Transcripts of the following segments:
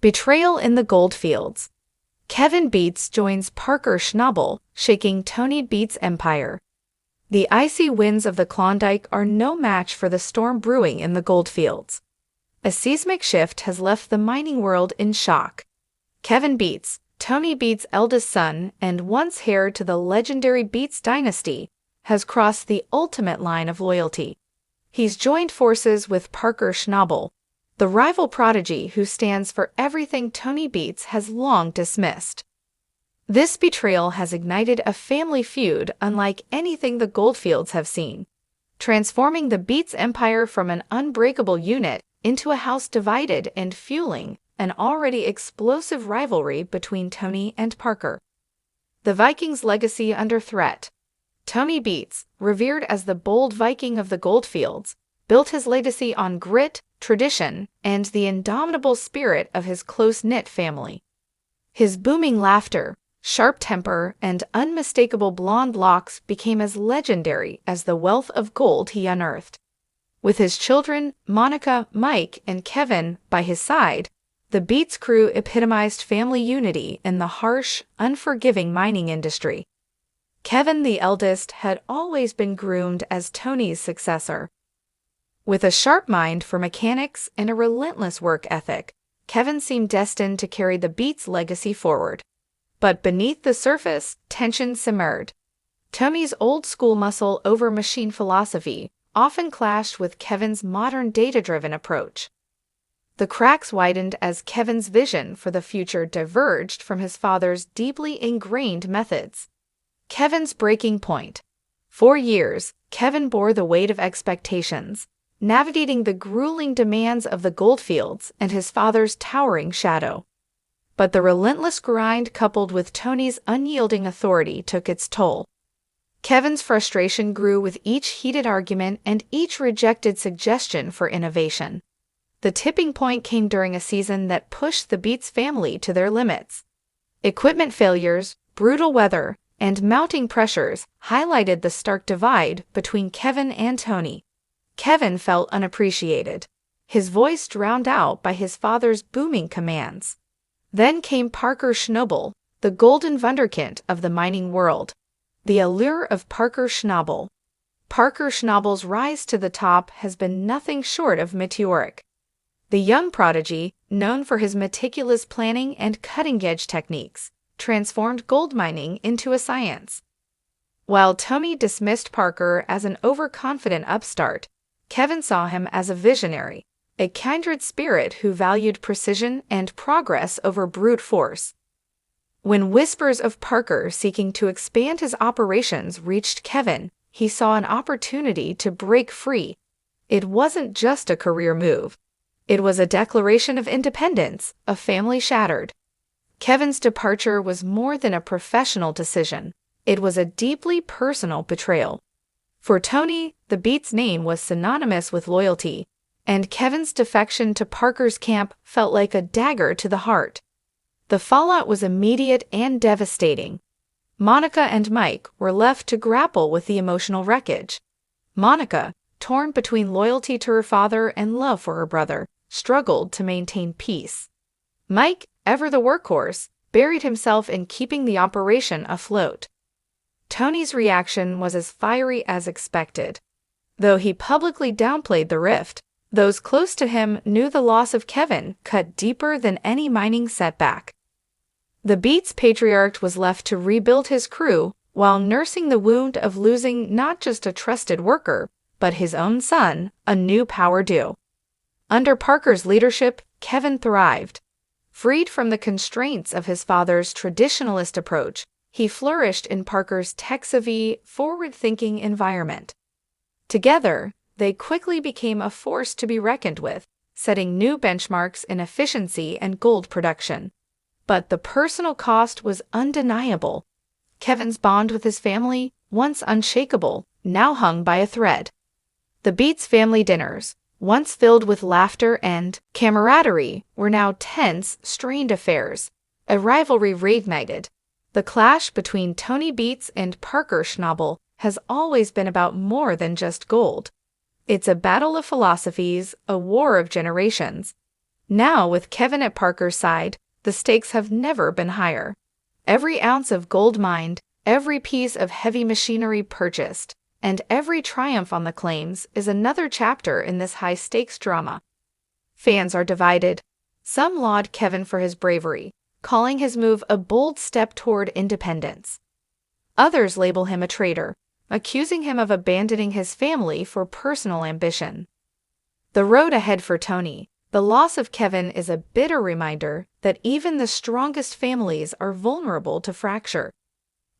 Betrayal in the Goldfields. Kevin Beets joins Parker Schnabel, shaking Tony Beets' empire. The icy winds of the Klondike are no match for the storm brewing in the Goldfields. A seismic shift has left the mining world in shock. Kevin Beets, Tony Beets' eldest son and once heir to the legendary Beets dynasty, has crossed the ultimate line of loyalty. He's joined forces with Parker Schnabel, the rival prodigy who stands for everything Tony Beets has long dismissed. This betrayal has ignited a family feud unlike anything the Goldfields have seen, transforming the Beets empire from an unbreakable unit into a house divided and fueling an already explosive rivalry between Tony and Parker. The Vikings' legacy under threat. Tony Beets, revered as the bold Viking of the Goldfields, built his legacy on grit, tradition, and the indomitable spirit of his close-knit family. His booming laughter, sharp temper, and unmistakable blonde locks became as legendary as the wealth of gold he unearthed. With his children, Monica, Mike, and Kevin, by his side, the Beets crew epitomized family unity in the harsh, unforgiving mining industry. Kevin, the eldest, had always been groomed as Tony's successor. With a sharp mind for mechanics and a relentless work ethic, Kevin seemed destined to carry the Beets legacy forward. But beneath the surface, tension simmered. Tony's old-school muscle over machine philosophy often clashed with Kevin's modern data-driven approach. The cracks widened as Kevin's vision for the future diverged from his father's deeply ingrained methods. Kevin's breaking point. For years, Kevin bore the weight of expectations, navigating the grueling demands of the Goldfields and his father's towering shadow. But the relentless grind coupled with Tony's unyielding authority took its toll. Kevin's frustration grew with each heated argument and each rejected suggestion for innovation. The tipping point came during a season that pushed the Beets family to their limits. Equipment failures, brutal weather, and mounting pressures highlighted the stark divide between Kevin and Tony. Kevin felt unappreciated, his voice drowned out by his father's booming commands. Then came Parker Schnabel, the golden wunderkind of the mining world. The allure of Parker Schnabel. Parker Schnabel's rise to the top has been nothing short of meteoric. The young prodigy, known for his meticulous planning and cutting-edge techniques, transformed gold mining into a science. While Tony dismissed Parker as an overconfident upstart, Kevin saw him as a visionary, a kindred spirit who valued precision and progress over brute force. When whispers of Parker seeking to expand his operations reached Kevin, he saw an opportunity to break free. It wasn't just a career move. It was a declaration of independence, a family shattered. Kevin's departure was more than a professional decision. It was a deeply personal betrayal. For Tony, the Beets name was synonymous with loyalty, and Kevin's defection to Parker's camp felt like a dagger to the heart. The fallout was immediate and devastating. Monica and Mike were left to grapple with the emotional wreckage. Monica, torn between loyalty to her father and love for her brother, struggled to maintain peace. Mike, ever the workhorse, buried himself in keeping the operation afloat. Tony's reaction was as fiery as expected. Though he publicly downplayed the rift, those close to him knew the loss of Kevin cut deeper than any mining setback. The Beets patriarch was left to rebuild his crew while nursing the wound of losing not just a trusted worker, but his own son, a new power due. Under Parker's leadership, Kevin thrived. Freed from the constraints of his father's traditionalist approach, he flourished in Parker's tech-savvy, forward-thinking environment. Together, they quickly became a force to be reckoned with, setting new benchmarks in efficiency and gold production. But the personal cost was undeniable. Kevin's bond with his family, once unshakable, now hung by a thread. The Beets family dinners, once filled with laughter and camaraderie, were now tense, strained affairs. A rivalry reignited. The clash between Tony Beets and Parker Schnabel has always been about more than just gold. It's a battle of philosophies, a war of generations. Now, with Kevin at Parker's side, the stakes have never been higher. Every ounce of gold mined, every piece of heavy machinery purchased, and every triumph on the claims is another chapter in this high-stakes drama. Fans are divided. Some laud Kevin for his bravery, calling his move a bold step toward independence. Others label him a traitor, accusing him of abandoning his family for personal ambition. The road ahead for Tony. The loss of Kevin is a bitter reminder that even the strongest families are vulnerable to fracture.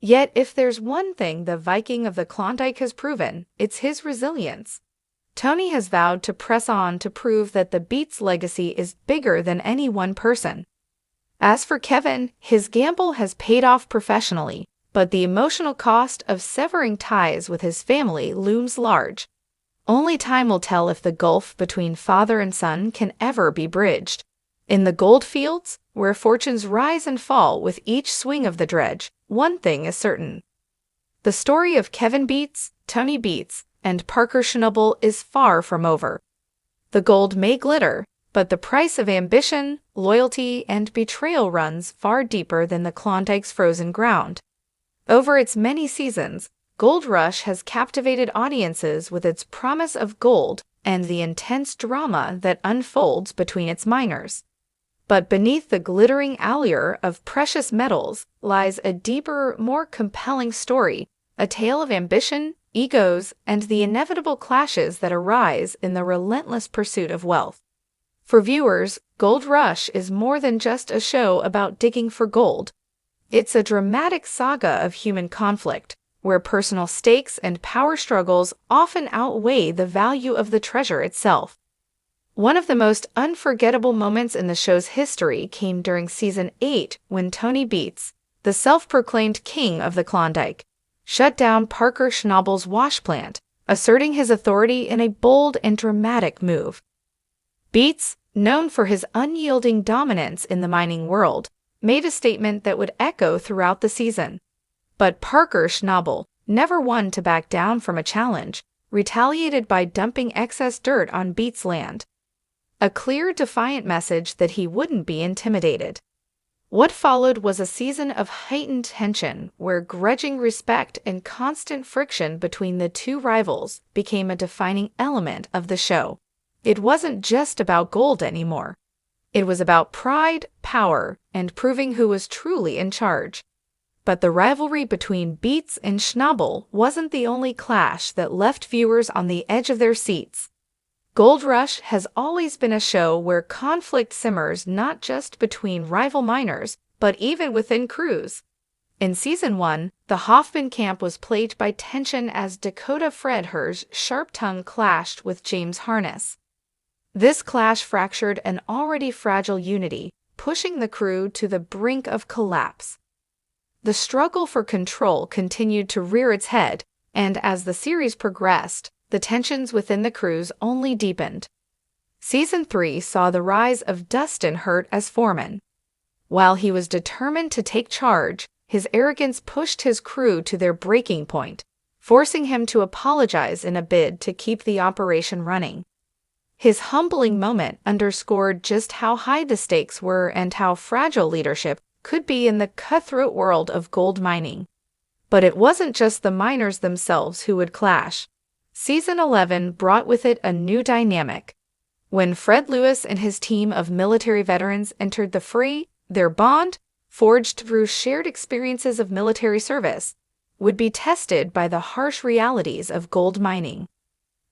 Yet, if there's one thing the Viking of the Klondike has proven, it's his resilience. Tony has vowed to press on to prove that the Beats legacy is bigger than any one person. As for Kevin, his gamble has paid off professionally, but the emotional cost of severing ties with his family looms large. Only time will tell if the gulf between father and son can ever be bridged. In the gold fields, where fortunes rise and fall with each swing of the dredge, one thing is certain. The story of Kevin Beats, Tony Beats, and Parker Schnubble is far from over. The gold may glitter, but the price of ambition, loyalty, and betrayal runs far deeper than the Klondike's frozen ground. Over its many seasons, Gold Rush has captivated audiences with its promise of gold and the intense drama that unfolds between its miners. But beneath the glittering allure of precious metals lies a deeper, more compelling story, a tale of ambition, egos, and the inevitable clashes that arise in the relentless pursuit of wealth. For viewers, Gold Rush is more than just a show about digging for gold. It's a dramatic saga of human conflict, where personal stakes and power struggles often outweigh the value of the treasure itself. One of the most unforgettable moments in the show's history came during Season 8 when Tony Beats, the self-proclaimed king of the Klondike, shut down Parker Schnauble's wash plant, asserting his authority in a bold and dramatic move. Beats, known for his unyielding dominance in the mining world, made a statement that would echo throughout the season. But Parker Schnabel, never one to back down from a challenge, retaliated by dumping excess dirt on Beats' land. A clear, defiant message that he wouldn't be intimidated. What followed was a season of heightened tension where grudging respect and constant friction between the two rivals became a defining element of the show. It wasn't just about gold anymore. It was about pride, power, and proving who was truly in charge. But the rivalry between Beats and Schnabel wasn't the only clash that left viewers on the edge of their seats. Gold Rush has always been a show where conflict simmers not just between rival miners, but even within crews. In Season 1, the Hoffman camp was plagued by tension as Dakota Fredher's sharp tongue clashed with James Harness. This clash fractured an already fragile unity, pushing the crew to the brink of collapse. The struggle for control continued to rear its head, and as the series progressed, the tensions within the crews only deepened. Season 3 saw the rise of Dustin Hurt as foreman. While he was determined to take charge, his arrogance pushed his crew to their breaking point, forcing him to apologize in a bid to keep the operation running. His humbling moment underscored just how high the stakes were and how fragile leadership could be in the cutthroat world of gold mining. But it wasn't just the miners themselves who would clash. Season 11 brought with it a new dynamic. When Fred Lewis and his team of military veterans entered the fray, their bond, forged through shared experiences of military service, would be tested by the harsh realities of gold mining.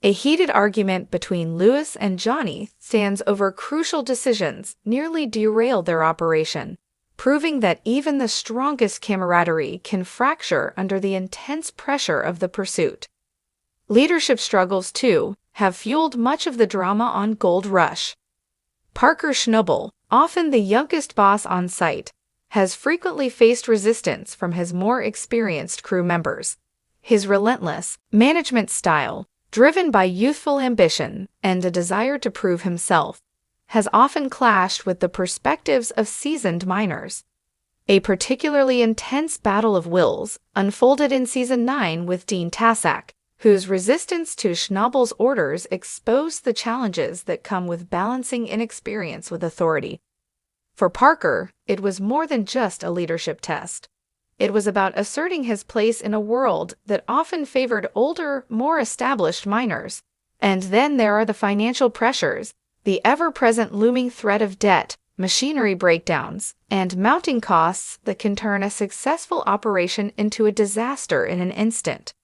A heated argument between Lewis and Johnny stands over crucial decisions nearly derailed their operation, proving that even the strongest camaraderie can fracture under the intense pressure of the pursuit. Leadership struggles, too, have fueled much of the drama on Gold Rush. Parker Schnubel, often the youngest boss on site, has frequently faced resistance from his more experienced crew members. His relentless management style, driven by youthful ambition and a desire to prove himself, has often clashed with the perspectives of seasoned miners. A particularly intense battle of wills unfolded in Season 9 with Dean Tassack, whose resistance to Schnabel's orders exposed the challenges that come with balancing inexperience with authority. For Parker, it was more than just a leadership test. It was about asserting his place in a world that often favored older, more established miners. And then there are the financial pressures, the ever-present looming threat of debt, machinery breakdowns, and mounting costs that can turn a successful operation into a disaster in an instant.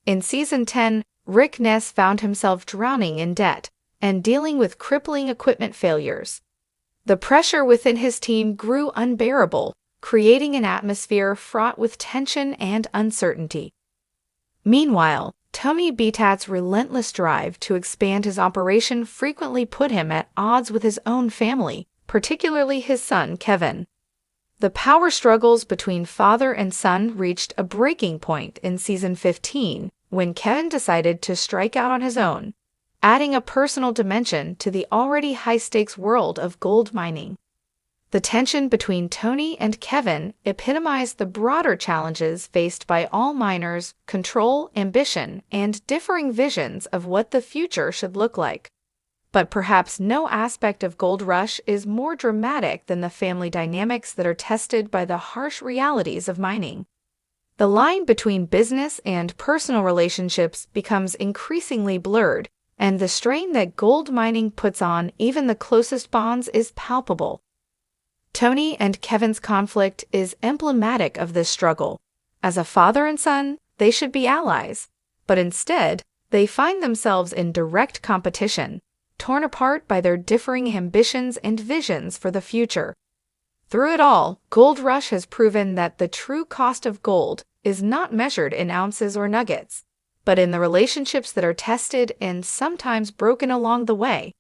In Season 10, Rick Ness found himself drowning in debt and dealing with crippling equipment failures. The pressure within his team grew unbearable, creating an atmosphere fraught with tension and uncertainty. Meanwhile, Tony Beatat's relentless drive to expand his operation frequently put him at odds with his own family, particularly his son Kevin. The power struggles between father and son reached a breaking point in Season 15 when Kevin decided to strike out on his own, adding a personal dimension to the already high-stakes world of gold mining. The tension between Tony and Kevin epitomized the broader challenges faced by all miners: control, ambition, and differing visions of what the future should look like. But perhaps no aspect of Gold Rush is more dramatic than the family dynamics that are tested by the harsh realities of mining. The line between business and personal relationships becomes increasingly blurred, and the strain that gold mining puts on even the closest bonds is palpable. Tony and Kevin's conflict is emblematic of this struggle. As a father and son, they should be allies, but instead, they find themselves in direct competition, torn apart by their differing ambitions and visions for the future. Through it all, Gold Rush has proven that the true cost of gold is not measured in ounces or nuggets, but in the relationships that are tested and sometimes broken along the way.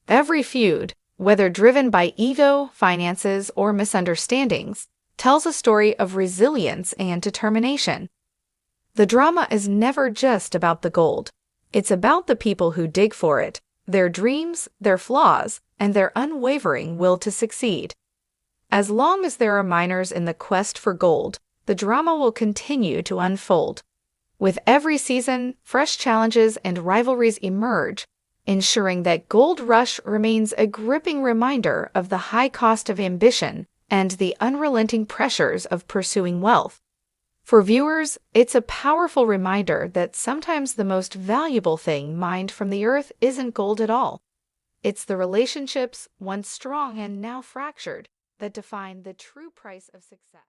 Every feud, whether driven by ego, finances, or misunderstandings, tells a story of resilience and determination. The drama is never just about the gold. It's about the people who dig for it, their dreams, their flaws, and their unwavering will to succeed. As long as there are miners in the quest for gold, the drama will continue to unfold. With every season, fresh challenges and rivalries emerge, ensuring that Gold Rush remains a gripping reminder of the high cost of ambition and the unrelenting pressures of pursuing wealth. For viewers, it's a powerful reminder that sometimes the most valuable thing mined from the earth isn't gold at all. It's the relationships, once strong and now fractured, that define the true price of success.